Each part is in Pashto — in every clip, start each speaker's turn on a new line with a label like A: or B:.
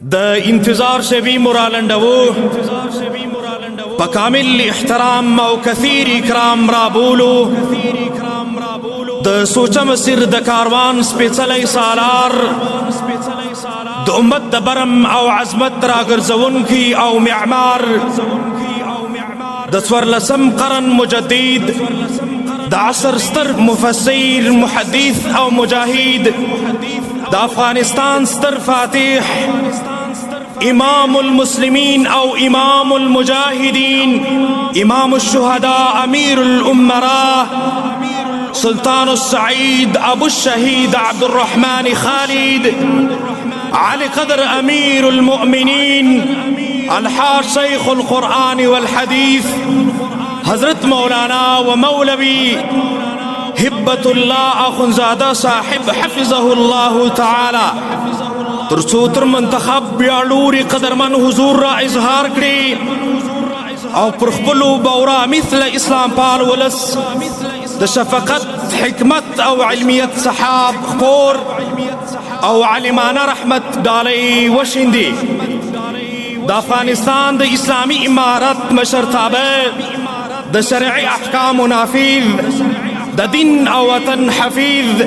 A: د انتظار سے بھی مرالندو بکامل احترام او کثیر اکرام رابولو د سوچم سر د کاروان سپیڅلی سالار د امت د برم او عظمت راګرځون کی او معمار د څوارلسم قرن مجدد د عصر ستر مفسر محدث او مجاهد د افغانستان ستر فاتح امام المسلمين او امام المجاهدين امام الشهداء امير الامراء سلطان السعيد ابو الشهيد عبد الرحمن خالد علي قدر امير المؤمنين الحاج شيخ القرآن والحديث حضرت مولانا ومولوي هبة الله اخنزاده صاحب حفظه الله تعالى ترڅو تر منتخب بیالوري قدرمن حضور را اظهار کړي او پر خپلو بورا مثل اسلام پال ولس د شفقت حکمت او علمیت صحاب خپور او عالمانه رحمت ډالۍ وشیندي د افغانستان د اسلامی امارت مشرتابه د شرعي احکام نافذ د دین او وطن حفیظ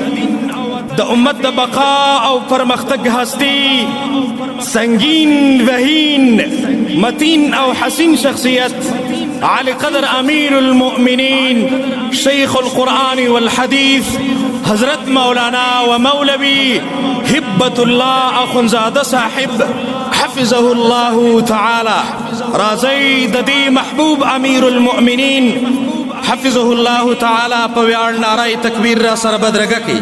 A: د امت د بقا او پرمختګ هستی سنگین وهین متین او حسین شخصیت علي قدر امير المؤمنين شيخ القرآن والحديث حضرت مولانا ومولوي هبة الله اخنزاده صاحب حفظه الله تعالى راځي د دې محبوب امير المؤمنين حفظه الله تعالى په ویاړ نعره تکبیر را سره بدرګه کی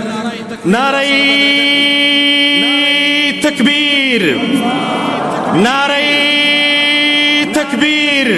A: نعره تکبیر نعره تکبیر